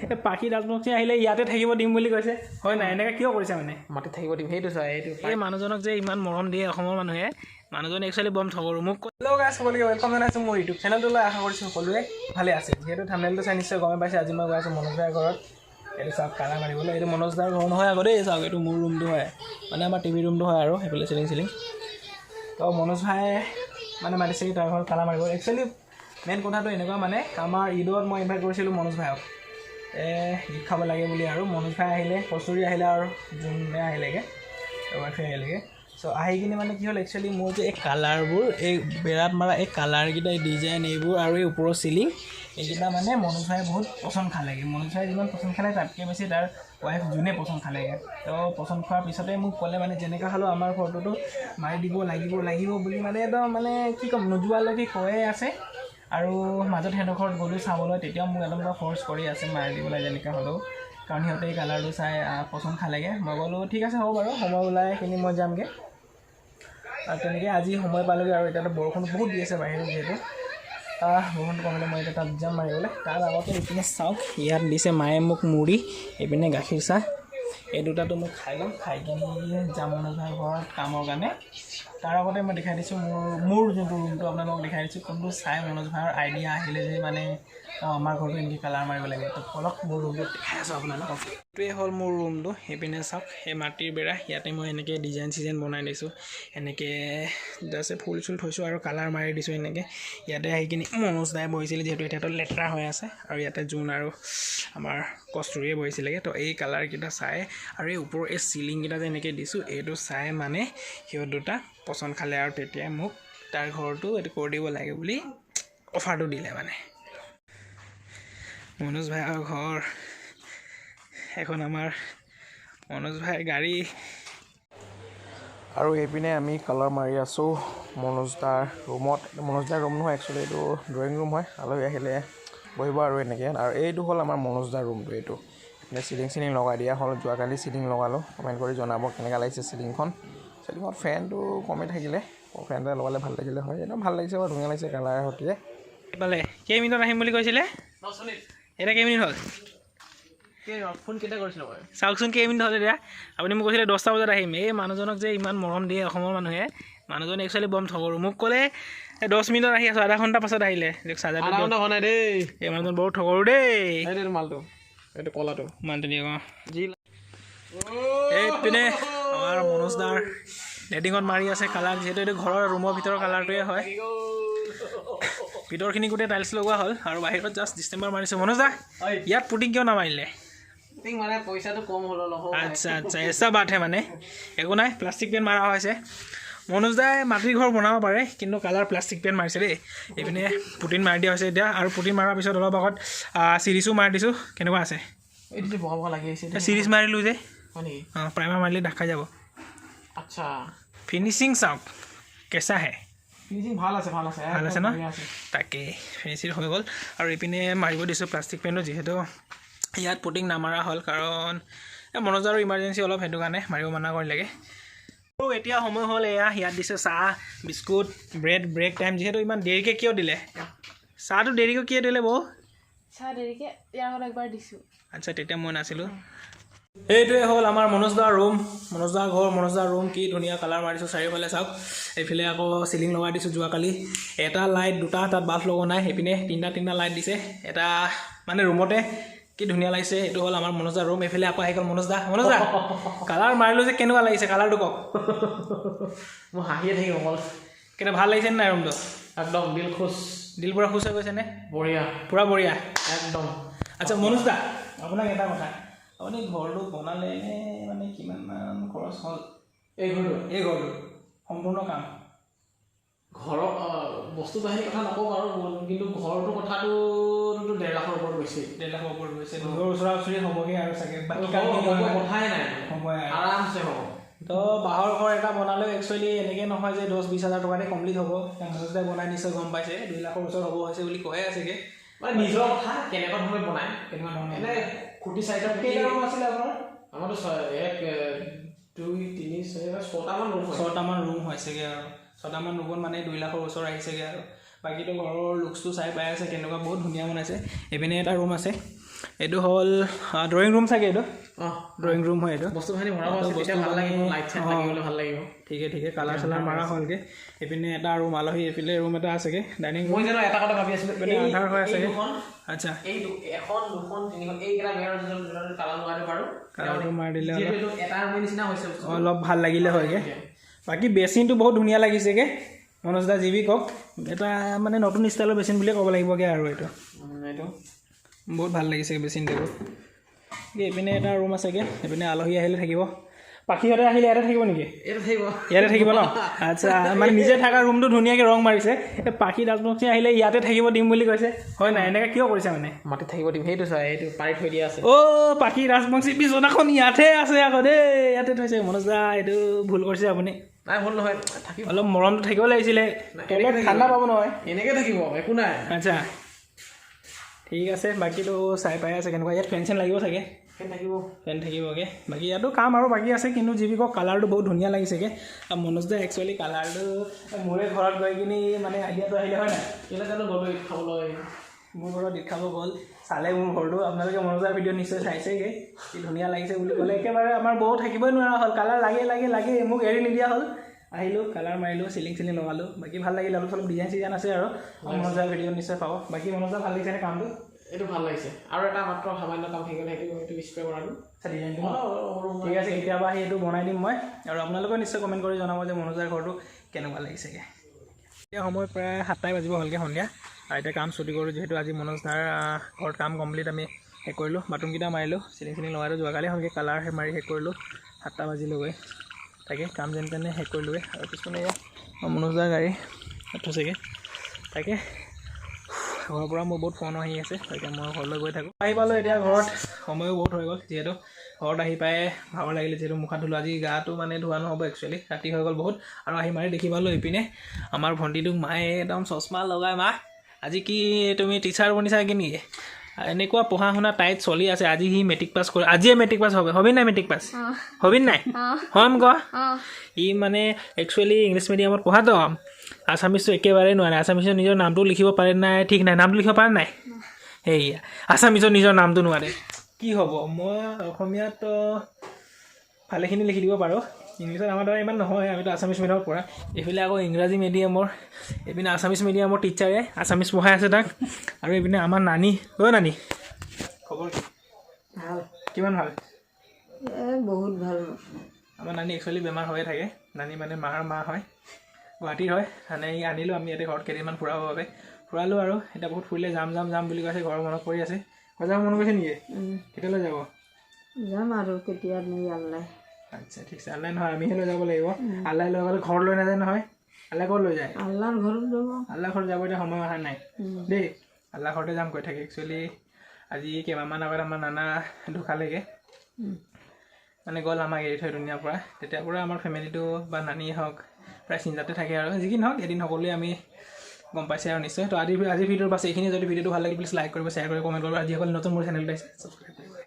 এই পাখি ৰাজবংশী আহিলে ইয়াতে থাকিব দিম বুলি কৈছে হয় নাই এনেকৈ কিয় কৰিছে মানে মাটিত থাকিব দিম সেইটো চাই এইটো এই মানুহজনক যে ইমান মৰম দিয়ে অসমৰ মানুহে মানুহজন একচুৱেলি বম থগৰু মোক হেল্ল' গাইছ সকলোকে ৱেলকাম জনাইছোঁ মোৰ ইউটিউব চেনেলটোলৈ আশা কৰিছোঁ সকলোৱে ভালে আছে যিহেতু থাম্বনেইলটো চাই নিশ্চয় গমে পাইছে আজি মই গৈ আছোঁ মনোজ দাৰ ঘৰত এইটো চাওক কালা মাৰিবলৈ এইটো মনোজ দাৰ ঘৰ নহয় আকৌ দেই চাওক এইটো মোৰ ৰুমটো হয় মানে আমাৰ টিভি ৰুমটো হয় আৰু সেইফালে চিলিং তো মনোজ ভাই মানে মাতিছে তাৰ ঘৰত কালা মাৰিব একচুৱেলি মেইন কথাটো এনেকুৱা মানে আমাৰ ঈদত মই ইনভাইট কৰিছিলোঁ মনোজ ভাইক ঈদ খাব লাগে বুলি আৰু মনোজ ভাই আহিলে কচুৰি আহিলে আৰু যোনে আহিলেগৈ ৱাইফে আহিলেগৈ চ' আহি কিনে মানে কি হ'ল একচুৱেলি মোৰ যে এই কালাৰবোৰ এই বেৰাত মাৰা এই কালাৰকেইটা এই ডিজাইন এইবোৰ আৰু এই ওপৰৰ চিলিং এইকেইটা মানে মনোজ ভাই বহুত পচন্দ খালেগৈ মনোজ ভাই যিমান পচন্দ খালে তাতকৈ বেছি তাৰ ৱাইফ যোনে পচন্দ খালেগৈ তো পচন্দ খোৱাৰ পিছতে মোক ক'লে মানে যেনেকৈ হ'লেও আমাৰ ফটোটো মাৰি দিব লাগিব বুলি মানে একদম মানে কি ক'ম নোযোৱালৈকে কৈয়ে আছে আৰু মাজত সিহঁতৰ ঘৰত গ'লোঁ চাবলৈ তেতিয়াও মোক একদম ফ'ৰ্চ কৰি আছে মাৰি দিবলৈ যেনেকৈ হ'লেও কাৰণ সিহঁতে এই কালাৰটো চাই পচন্দ খালেগৈ মই ক'লোঁ ঠিক আছে হ'ব বাৰু সময় ওলাই কিনি মই যামগৈ আৰু তেনেকৈ আজি সময় পালোগৈ আৰু এতিয়াতো বৰষুণ বহুত দি আছে বাহিৰত যিহেতু বৰষুণটো কমিলে মই এতিয়া তাত যাম মাৰিবলৈ তাৰ আগতে ইপিনে চাওক ইয়াত দিছে মায়ে মোক মুড়ি এইপিনে গাখীৰ চাহ এই দুটাটো মই খাই ল'ম খাই কিনি যাম মনোজ ভাইৰ ঘৰত কামৰ কাৰণে তাৰ আগতে মই দেখাই দিছোঁ মোৰ যোনটো ৰুমটো আপোনালোকক দেখাই দিছোঁ কোনটো চাই মনোজ ভাইৰ আইডিয়া আহিলে যে মানে আমাৰ ঘৰটো এনেকৈ কালাৰ মাৰিব লাগিব তো অলপ মোৰ ৰুমটো দেখাই আছোঁ আপোনালোকক এইটোৱে হ'ল মোৰ ৰুমটো সেইপিনে চাওক সেই মাটিৰ বেৰা ইয়াতে মই এনেকৈ ডিজাইন চিজাইন বনাই দিছোঁ এনেকৈ জাষ্ট ফুল চুল থৈছোঁ আৰু কালাৰ মাৰি দিছোঁ এনেকৈ ইয়াতে আহি কিনি মনোজ দাই বহিছিলে যিহেতু এতিয়াতো লেতেৰা হৈ আছে আৰু ইয়াতে জোন আৰু আমাৰ কস্তুৰীয়ে বহিছিলেগৈ তো এই কালাৰকেইটা চাই আৰু এই ওপৰৰ এই চিলিংকেইটা যে এনেকৈ দিছোঁ এইটো চাই মানে সিহঁত দুটা পচন্দ খালে আৰু তেতিয়াই মোক তাৰ ঘৰটো এইটো কৰি দিব লাগে বুলি অফাৰটো দিলে মানে মনোজ ভাইৰ ঘৰ এখন আমাৰ মনোজ ভাইৰ গাড়ী আৰু এইপিনে আমি কালাৰ মাৰি আছোঁ মনোজ দাৰ ৰুমত মনোজ দাৰ ৰুম নহয় একচুৱেলি এইটো ড্ৰয়িং ৰুম হয় আলহী আহিলে বহিব আৰু এনেকৈ আৰু এইটো হ'ল আমাৰ মনোজ দাৰ ৰুমটো এইটো মানে চিলিং লগাই দিয়া হ'ল যোৱাকালি চিলিং লগালোঁ কমেণ্ট কৰি জনাব কেনেকুৱা লাগিছে চিলিংখন ফেনটো কমেই থাকিলে ফেন এটা লগালে ভাল লাগিলে হয় একদম ভাল লাগিছে বাৰু ধুনীয়া লাগিছে কালাৰৰ সৈতে এইফালে কেইমিনিটত আহিম বুলি কৈছিলে এতিয়া কেইমিনিট হ'ল ফোন কেতিয়া কৰিছিলোঁ মই চাওকচোন কেইমিনিট হ'ল এতিয়া আপুনি মোক কৈছিলে 10টা বজাত আহিম এই মানুহজনক যে ইমান মৰম দিয়ে অসমৰ মানুহে মানুহজন একচুৱেলি বম থগৰু মোক ক'লে 10 মিনিটত আহি আছোঁ আধা ঘণ্টা পাছত আহিলে চাৰ্জাৰটো হোৱা নাই দেই এই মানুহজন বহুত থগৰু দেই এইটো মালটো এইটো কলাটো মালটো দিয়ক যি এইপিনে আমাৰ মনোজ দাৰ লেডিঙত মাৰি আছে কালাৰ যিহেতু এইটো ঘৰৰ ৰুমৰ ভিতৰৰ কালাৰটোৱে হয় ভিতৰখিনি গোটেই টাইলছ লগোৱা হ'ল আৰু বাহিৰত জাষ্ট ডিচেম্বৰ মাৰিছোঁ মনোজ দা ইয়াত পুটিং কিয় নামাৰিলে মানে পইচাটো কম হ'ল আচ্ছা এচা বাটহে মানে একো নাই প্লাষ্টিক পেন মাৰা হৈছে মনোজ দাই মাটিৰ ঘৰ বনাব পাৰে কিন্তু কালাৰ প্লাষ্টিক পেন মাৰিছে দেই এইপিনে পুটিন মাৰি দিয়া হৈছে এতিয়া আৰু পুটিন মৰাৰ পিছত অলপ আগত চিৰিজো মাৰি দিছোঁ কেনেকুৱা আছে এইটো বহাব লাগি আহিছে চিৰিজ মাৰিলোঁ যে হয় নেকি প্ৰাইমাৰ মাৰিলে দেখা যাব আচ্ছা ফিনিচিং চাওক কেঁচাহে ফিনিচিং ভাল আছে ন তাকে ফিনিচিং হৈ গ'ল আৰু এইপিনে মাৰিব দিছোঁ প্লাষ্টিক পেনটো যিহেতু ইয়াত পুটিং নামাৰা হ'ল কাৰণ মনোজ আৰু ইমাৰ্জেঞ্চি অলপ সেইটো কাৰণে মাৰিব মানা কৰিলেগৈ আৰু এতিয়া সময় হ'ল এয়া ইয়াত দিছে চাহ বিস্কুট ব্ৰেক টাইম যিহেতু ইমান দেৰিকৈ কিয় দিলে চাহটো দেৰিকৈ কিয় দিলে বৌ চাহ দেৰিকৈ ইয়াৰ আগত একবাৰ দিছোঁ আচ্ছা তেতিয়া মই নাছিলোঁ এইটোৱে হ'ল আমাৰ মনোজ দাৰ ৰুম মনোজ দাৰ ঘৰ মনোজ দাৰ ৰুম কি ধুনীয়া কালাৰ মাৰিছোঁ চাৰিওফালে চাওক এইফালে আকৌ চিলিং লগাই দিছোঁ যোৱাকালি এটা লাইট দুটা তাত বাল্ব লগোৱা নাই সেইপিনে তিনিটা লাইট দিছে এটা মানে ৰুমতে কি ধুনীয়া লাগিছে এইটো হ'ল আমাৰ মনোজ দাৰ ৰুম এইফালে আকৌ আহি গ'ল মনোজ দা কালাৰ মাৰিলোঁ যে কেনেকুৱা লাগিছে কালাৰটো কওক মই হাঁহিয়ে থাকিম অকল কেতিয়া ভাল লাগিছে নাই ৰুমটো একদম দিল পূৰা খুচ হৈ গৈছেনে বঢ়িয়া পূৰা বঢ়িয়া একদম আচ্ছা মনোজ দা আপোনাক এটা কথা আপুনি ঘৰটো বনালে মানে কিমানমান খৰচ হ'ল এই ঘৰটো সম্পূৰ্ণ কাম ঘৰৰ বস্তু বাহিনী কথা নকওঁ বাৰু কিন্তু ঘৰটোৰ কথাটো 1.5 লাখৰ ওপৰত গৈছে 1.5 লাখৰ ওপৰত গৈছে ঘৰৰ ওচৰা ওচৰি হ'বগৈ আৰু চাগে কথাই নাই হ'বই আৰামছে হ'ব তো বাঁহৰ ঘৰ এটা বনালেও একচুৱেলি এনেকৈ নহয় যে 10-20 হাজাৰ টকাতে কমপ্লিট হ'ব মনোজ দাই বনাই দিছে গম পাইছে 2 লাখৰ ওচৰত হ'ব হৈছে বুলি কৈয়ে আছেগৈ মানে নিজৰ কথা কেনেকুৱা ধৰণে বনায় কেনেকুৱা ধৰণে এনে খুঁটি চাৰিটা কেইটা ৰুম আছিলে আপোনাৰ আমাৰতো 1 2 3 4 6টামান ৰুম হৈছেগৈ আৰু 6টামান ৰুমত মানে 2 লাখৰ ওচৰ আহিছেগৈ আৰু বাকীটো ঘৰৰ লুকছটো চাই পাই আছে কেনেকুৱা বহুত ধুনীয়া বনাইছে এইপিনে এটা ৰুম আছে এইটো হ'ল ড্ৰয়িং ৰুম চাগে এইটো অঁ ড্ৰয়িং ৰুম হয় এইটো বস্তু বাহিনী ভৰাব আছে তেতিয়া ভাল লাগিব লাইট চাইট লাগিবলৈ ভাল লাগিব ঠিকে কালাৰ চালাৰ মাৰা হ'লগৈ এইপিনে এটা ৰুম আলহী এইফালে ৰুম এটা আছেগৈ ডাইনিং ৰুম মই জানো এটা কথা ভাবি আছিলোঁ আন্ধাৰ হৈ আছেগৈ আচ্ছা এই এখন দুখন তিনিখন এইকেইটা বেৰৰ যদি কালাৰ লগাই পাৰোঁ কালাৰটো মাৰি দিলে এটা ৰুমৰ নিচিনা হৈছে অলপ ভাল লাগিলে হয়গৈ বাকী বেচিনটো বহুত ধুনীয়া লাগিছেগৈ মনোজ দা যি বি কওক এটা মানে নতুন ষ্টাইলৰ বেচিন বুলিয়ে ক'ব লাগিবগৈ আৰু এইটো বহুত ভাল লাগিছে বেচিনটো এইপিনে এটা ৰুম আছেগৈ এইপিনে আলহী আহিলে থাকিব পাখিহঁতে আহিলে ইয়াতে থাকিব নেকি ইয়াতে থাকিব ন আচ্ছা মানে নিজে থকা ৰুমটো ধুনীয়াকৈ ৰং মাৰিছে এই পাখি ৰাজবংশী আহিলে ইয়াতে থাকিব দিম বুলি কৈছে হয় নাই এনেকৈ কিয় কৰিছে মানে মাটিত থাকিব দিম সেইটো চাই এইটো পাৰি থৈ দিয়া আছে অ' পাখি ৰাজবংশী বিচনাখন ইয়াতে আছে আকৌ দেই ইয়াতে থৈছে মনোজ দা এইটো ভুল কৰিছে আপুনি নাই ভুল নহয় থাকিব অলপ মৰমটো থাকিব লাগিছিলে তলত ঠাণ্ডা পাব নহয় এনেকৈ থাকিব একো নাই আচ্ছা ঠিক আছে বাকীটো চাই পাই আছে কেনেকুৱা ইয়াত ফেন চেন লাগিব চাগে ফেন থাকিবগৈ বাকী ইয়াতো কাম আৰু বাকী আছে কিন্তু যি কওক কালাৰটো বহুত ধুনীয়া লাগিছেগৈ আৰু মনোজ দা একচুৱেলি কালাৰটো মোৰে ঘৰত গৈ কিনি মানে আইডিয়াটো আহিলে হয় নাই কেলৈ জানো গ'লো খাবলৈ মোৰ ঘৰত দি খাব গ'ল চালে মোৰ ঘৰটো আপোনালোকে মনোজ দাৰ ভিডিঅ' নিশ্চয় চাইছেগৈ কি ধুনীয়া লাগিছে বুলি ক'লে একেবাৰে আমাৰ বৌ থাকিবই নোৱাৰা হ'ল কালাৰ লাগে মোক এৰি নিদিয়া হ'ল আহিলোঁ কালাৰ মাৰিলোঁ চিলিং লগালোঁ বাকী ভাল লাগিলে অলপ চলপ ডিজাইন আছে আৰু মনোজ দাৰ ভিডিঅ' নিশ্চয় পাব বাকী মনোজ দা ভাল লাগিছেনে কামটো এইটো ভাল লাগিছে আৰু এটা মাত্ৰ সামান্য কাম থাকিলে সেইটো স্প্ৰে কৰাটো ডিজাইনটো ঠিক আছে কেতিয়াবা আহি এইটো বনাই দিম মই আৰু আপোনালোকে নিশ্চয় কমেণ্ট কৰি জনাব যে মনোজ দাৰ ঘৰটো কেনেকুৱা লাগিছেগৈ এতিয়া সময় প্ৰায় 7টাই বাজিব হ'লগৈ সন্ধিয়া আৰু এতিয়া কাম ছুটি কৰোঁ যিহেতু আজি মনোজ দাৰ ঘৰত কাম কমপ্লিট আমি শেষ কৰিলোঁ বাথৰুমকেইটা মাৰিলোঁ চিলিং লগালোঁ যোৱাকালি হ'লগৈ কালাৰ মাৰি শেষ কৰিলোঁ 7টা বাজিলগৈ তাকে কাম যেন তেনে শেষ কৰিলোঁগৈ আৰু পিছপিনে এয়া মনোজ দাৰ গাড়ী থৈছেগৈ তাকে ঘৰৰ পৰা মোৰ বহুত ফোন আহি আছে এতিয়া মই ঘৰলৈ গৈ থাকোঁ আহি পালোঁ এতিয়া ঘৰত সময়ো বহুত হৈ গ'ল যিহেতু ঘৰত আহি পাই ভাগৰ লাগিলে যিহেতু মুখ হাত ধুলোঁ আজি গাটো মানে ধোৱা নহ'ব একচুৱেলি ৰাতি হৈ গ'ল বহুত আৰু আহি মাৰি দেখি পালোঁ এইপিনে আমাৰ ভণ্টিটোক মায়ে একদম চশমা লগাই মা আজি কি তুমি টিচাৰ বনিছা কি নেকি এনেকুৱা পঢ়া শুনা টাইট চলি আছে আজি সি মেট্ৰিক পাছ কৰে আজিয়ে মেট্ৰিক পাছ হবি নাই মেট্ৰিক পাছ হবি নাই হ'ম গ ই মানে একচুৱেলি ইংলিছ মিডিয়ামত পঢ়াতো আছামিজটো একেবাৰে নোৱাৰে আছামিজৰ নিজৰ নামটো লিখিব পাৰে নাই ঠিক নাই নামটো লিখিব পাৰে নাই সেয়া আছামিজৰ নিজৰ নামটো নোৱাৰে কি হ'ব মই অসমীয়াত ভালেখিনি লিখি দিব পাৰোঁ ইংলিছত আমাৰ দ্বাৰা ইমান নহয় আমিতো আছামিজ মিডিয়ামত পঢ়া এইফালে আকৌ ইংৰাজী মিডিয়ামৰ এইপিনে আছামিজ মিডিয়ামৰ টিচাৰে আছামিজ পঢ়াই আছে তাক আৰু এইপিনে আমাৰ নানী নানী খবৰ কি ভাল কিমান ভাল বহুত ভাল আমাৰ নানী একচুৱেলি বেমাৰ হৈয়ে থাকে নানী মানে মাৰ মা হয় গুৱাহাটীৰ হয় মানে আনিলোঁ আমি ইয়াতে ঘৰত কেইদিনমান ফুৰাবৰ বাবে ফুৰালোঁ আৰু এতিয়া বহুত ফুৰিলে যাম বুলি কৈছে ঘৰৰ মনত পৰি আছে যাব মন গৈছে নেকি কেতিয়ালৈ যাব যাম আৰু কেতিয়া আল্লাই আচ্ছা ঠিক আছে আল্লাই নহয় আমিহে লৈ যাব লাগিব আল্লাই লৈ গ'লে ঘৰত লৈ নাযায় নহয় আল্লাই ক'ত লৈ যায় আল্লাৰ ঘৰত যাব আল্লাহ ঘৰত যাব এতিয়া সময় অহা নাই দেই আল্লাহ ঘৰতে যাম কৈ থাকে একচুৱেলি আজি কেইমাহমান আগত আমাৰ নানা ঢুকালেগৈ মানে গ'ল আমাক এৰি থৈ দুনীয়াৰ পৰা তেতিয়াৰ পৰা আমাৰ ফেমিলিটো বা নানী হওক প্ৰায় চিন্তাতে থাকে আৰু যি কি নহওক এদিন সকলোৱে আমি গম পাইছে আৰু নিশ্চয় তো আজিৰ ভিডিঅ'ৰ বাছ এইখিনি যদি ভিডিঅ'টো ভাল লাগে প্লিজ লাইক কৰিব শ্বেয়াৰ কৰিব কমেণ্ট কৰিব আৰু যিসকল নতুন মোৰ চেনেলটো আছে ছাবস্ক্ৰাইব কৰিব